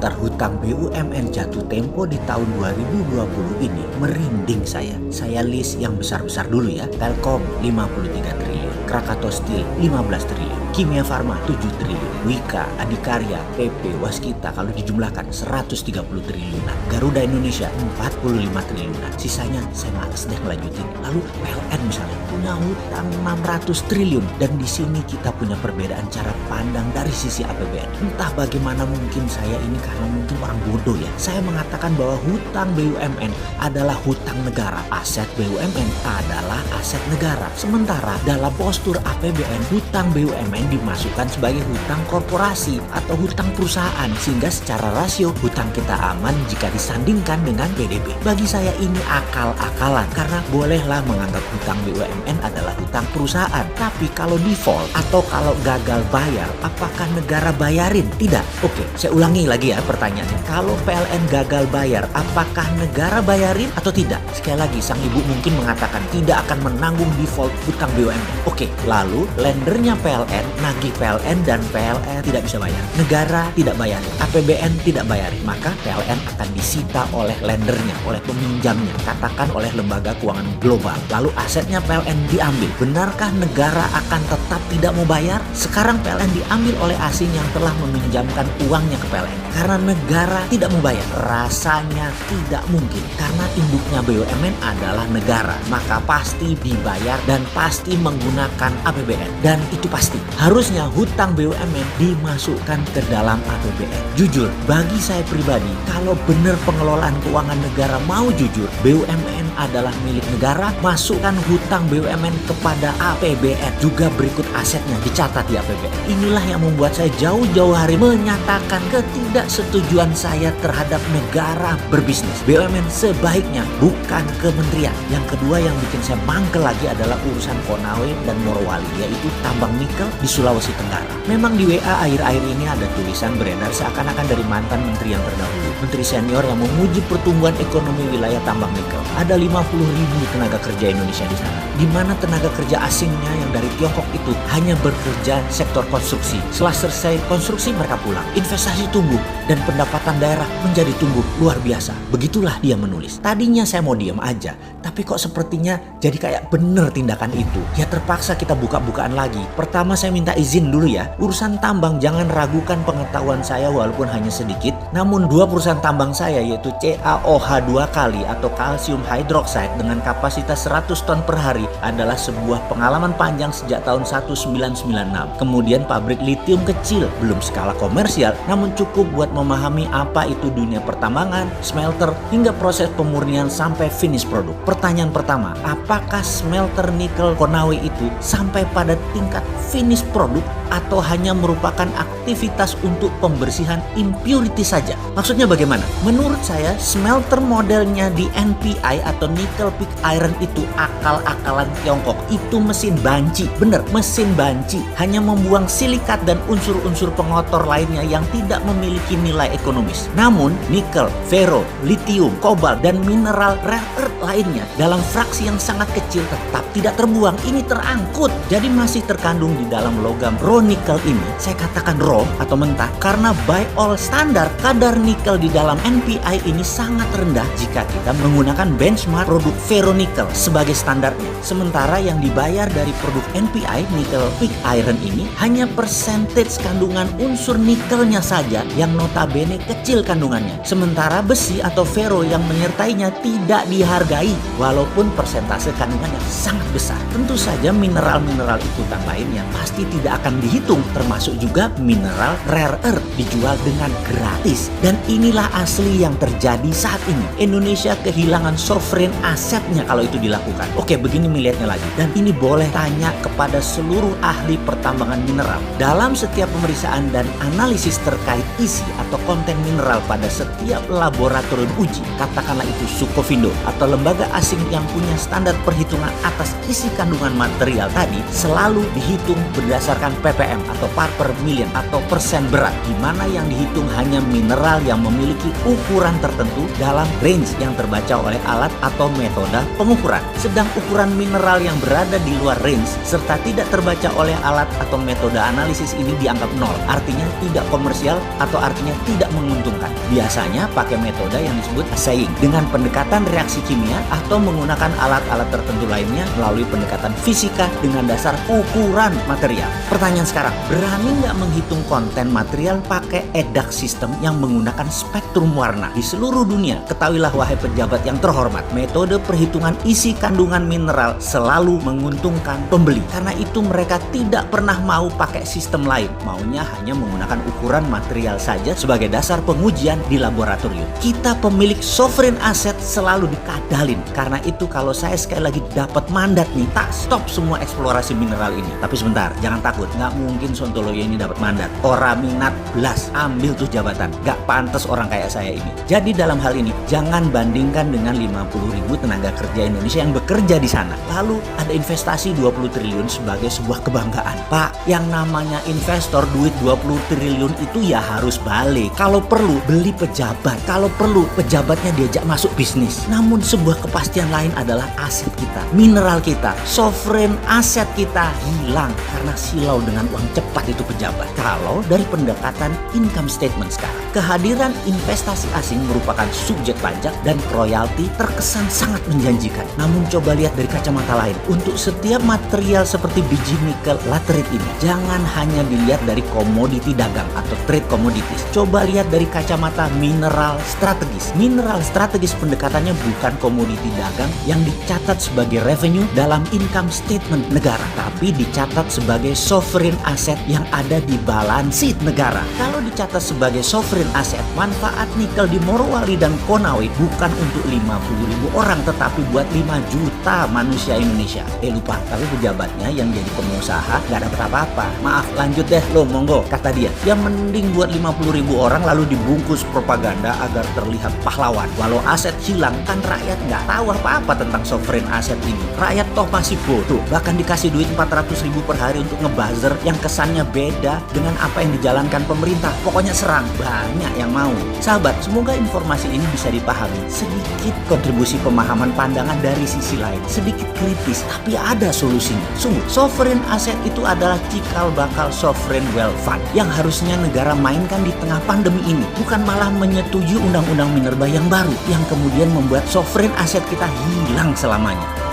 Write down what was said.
daftar hutang BUMN jatuh tempo di tahun 2020 ini merinding saya. Saya list yang besar-besar dulu ya. Telkom 53 triliun, Krakatau Steel 15 triliun, Kimia Farma 7 triliun, Wika, Adikarya, PP, Waskita kalau dijumlahkan 130 triliunan, Garuda Indonesia 45 triliunan. Sisanya saya malas deh ngelanjutin. Lalu PLN misalnya punya hutang 600 triliun dan di sini kita punya perbedaan cara pandang dari sisi APBN. Entah bagaimana mungkin saya ini karena mungkin orang bodoh ya. Saya mengatakan bahwa hutang BUMN adalah hutang negara. Aset BUMN adalah aset negara. Sementara dalam postur APBN, hutang BUMN dimasukkan sebagai hutang korporasi atau hutang perusahaan. Sehingga secara rasio hutang kita aman jika disandingkan dengan PDB. Bagi saya ini akal-akalan karena bolehlah menganggap hutang BUMN adalah hutang perusahaan. Tapi kalau default atau kalau gagal bayar, apakah negara bayarin? Tidak. Oke, saya ulangi lagi ya pertanyaannya. Kalau PLN gagal bayar, apakah negara bayarin atau tidak? Sekali lagi, sang ibu mungkin mengatakan tidak akan menanggung default hutang BUMN. Oke, lalu lendernya PLN, nagih PLN dan PLN tidak bisa bayar. Negara tidak bayarin, APBN tidak bayarin. Maka PLN akan disita oleh lendernya, oleh peminjamnya, katakan oleh lembaga keuangan global. Lalu asetnya PLN diambil. Benarkah negara akan tetap tidak mau bayar? Sekarang PLN diambil oleh asing yang telah meminjamkan uangnya ke PLN. Karena negara tidak mau bayar. Rasanya tidak mungkin. Karena induknya BUMN adalah negara. Maka pasti dibayar dan pasti menggunakan APBN. Dan itu pasti. Harusnya hutang BUMN dimasukkan ke dalam APBN. Jujur, bagi saya pribadi, kalau benar pengelolaan keuangan negara mau jujur, BUMN adalah milik negara, masukkan hutang BUMN kepada APBN. Juga berikut asetnya dicatat di APBN. Inilah yang membuat saya jauh-jauh hari menyatakan ketidaksetujuan saya terhadap negara berbisnis. BUMN sebaiknya bukan kementerian. Yang kedua yang bikin saya mangkel lagi adalah urusan Konawe dan Morowali, yaitu tambang nikel di Sulawesi Tenggara. Memang di WA akhir-akhir ini ada tulisan beredar seakan-akan dari mantan menteri yang terdahulu, menteri senior yang memuji pertumbuhan ekonomi wilayah tambang nikel. Ada 50.000 tenaga kerja Indonesia di sana, di mana tenaga kerja asingnya yang dari Tiongkok itu hanya bekerja sektor konstruksi. Setelah selesai konstruksi mereka pulang. Investasi tumbuh dan pendapatan daerah menjadi tumbuh luar biasa. Begitulah dia menulis. Tadinya saya mau diam aja, tapi kok sepertinya jadi kayak bener tindakan itu. Ya terpaksa kita buka-bukaan lagi. Pertama saya minta izin dulu ya. Urusan tambang jangan ragukan pengetahuan saya walaupun hanya sedikit. Namun dua perusahaan tambang saya yaitu CaOH 2 kali atau kalsium hydroxide dengan kapasitas 100 ton per hari adalah sebuah pengalaman panjang sejak tahun 1996. Kemudian pabrik litium kecil, belum skala komersial, namun cukup buat memahami apa itu dunia pertambangan, smelter, hingga proses pemurnian sampai finish produk. Pertanyaan pertama, apakah smelter nikel Konawe itu sampai pada tingkat finish produk atau hanya merupakan aktivitas untuk pembersihan impurity saja? Maksudnya bagaimana? Menurut saya, smelter modelnya di NPI atau nickel pig iron itu akal-akalan Tiongkok. Itu mesin banci, bener, mesin banci. Hanya membuang silikat dan unsur-unsur pengotor lainnya yang tidak memiliki nilai ekonomis. Namun, nikel, fero, litium, kobalt, dan mineral rare earth lainnya dalam fraksi yang sangat kecil tetap tidak terbuang. Ini terangkut. Jadi masih terkandung di dalam logam raw nikel ini. Saya katakan raw atau mentah karena by all standar kadar nikel di dalam NPI ini sangat rendah jika kita menggunakan benchmark produk ferronikel sebagai standarnya. Sementara yang dibayar dari produk NPI nickel pig iron ini hanya percentage kandungan unsur nikelnya saja yang notabene kecil kandungannya. Sementara besi atau ferro yang menyertainya tidak dihargai walaupun persentase kandungannya sangat besar. Tentu saja mineral-mineral ikutan lainnya pasti tidak akan dihitung, termasuk juga mineral rare earth dijual dengan gratis. Dan inilah asli yang terjadi saat ini. Indonesia kehilangan sovereign asetnya kalau itu dilakukan. Oke, begini melihatnya lagi. Dan ini boleh tanya kepada seluruh ahli pertambangan mineral. Dalam setiap pemeriksaan dan analisis terkait isi atau konten mineral pada setiap laboratorium uji, katakanlah itu Sukovindo atau lembaga asing yang punya standar perhitungan atas isi kandungan material tadi, selalu dihitung berdasarkan ppm atau part per million atau persen berat, di mana yang dihitung hanya mineral yang memiliki ukuran tertentu dalam range yang terbaca oleh alat atau metode pengukuran. Sedang ukuran mineral yang berada di luar range serta tidak terbaca oleh alat atau metode analisis ini dianggap nol, artinya tidak komersial atau artinya tidak menguntungkan. Biasanya pakai metode yang disebut assaying dengan pendekatan reaksi kimia atau menggunakan alat-alat tertentu lainnya melalui pendekatan fisika dengan dasar ukuran material. Pertanyaan sekarang, berani nggak menghitung konten material pakai EDAC sistem yang menggunakan spektrum warna? Di seluruh dunia, ketahuilah wahai pejabat yang terhormat, metode perhitungan isi kandungan mineral selalu menguntungkan pembeli. Karena itu mereka tidak pernah mau pakai sistem lain, maunya hanya menggunakan ukuran material saja sebagai dasar pengujian di laboratorium. Kita pemilik sovereign asset selalu dikadalin. Karena itu kalau saya sekali lagi dapat mandat nih, tak stop semua eksplorasi mineral ini. Tapi sebentar, jangan takut, nggak mungkin Sontoloyo ini dapat mandat. Orang minat belas, ambil tuh jabatan. Nggak pantas orang kayak saya ini. Jadi dalam hal ini, jangan bandingkan dengan 50.000 tenaga kerja Indonesia yang bekerja di sana. Lalu ada investasi 20 triliun sebagai sebuah kebanggaan. Pak, yang namanya investor duit 20 triliun itu ya harus balik. Kalau perlu beli pejabat, kalau perlu pejabatnya diajak masuk bisnis. Namun sebuah kepastian lain adalah aset kita, mineral kita, sovereign aset kita hilang karena silau dengan uang cepat itu pejabat. Kalau dari pendekatan income statement sekarang, kehadiran investasi asing merupakan subjek pajak dan royalti terkesan sangat menjanjikan. Namun coba lihat dari kacamata lain, untuk setiap material seperti biji nikel laterite ini, jangan hanya dilihat dari komoditi dagang atau trade commodities. Coba lihat dari kacamata mineral strategis. Mineral strategis pendekatannya bukan komoditi dagang yang dicatat sebagai revenue dalam income statement negara, tapi dicatat sebagai sovereign asset yang ada di balance sheet negara. Kalau dicatat sebagai sovereign asset, manfaat nikel di Morowali dan Konawe bukan untuk 50.000 orang, tetapi buat 5 juta manusia Indonesia. Lupa, tapi pejabatnya yang jadi pengusaha gak dapat apa-apa. Maaf, lanjut deh lo, monggo, kata dia. Ya mending buat 50.000 orang lalu dibungkus propaganda agar terlihat pahlawan. Walau aset hilang, kan rakyat nggak tahu apa-apa tentang sovereign asset ini. Rakyat toh masih bodoh. Bahkan dikasih duit 400.000 per hari untuk ngebuzzer yang kesannya beda dengan apa yang dijalankan pemerintah. Pokoknya serang, banyak yang mau. Sahabat, semoga informasi ini bisa dipahami. Sedikit kontribusi pemahaman pandangan dari sisi lain. Sedikit kritis, tapi ada solusinya. Sungguh, sovereign asset itu adalah cikal bakal sovereign wealth fund yang harusnya negara mainkan di tengah pandemi ini. Bukan malah menyetujui undang-undang minerba yang baru yang kemudian membuat sovereign asset kita hilang selamanya.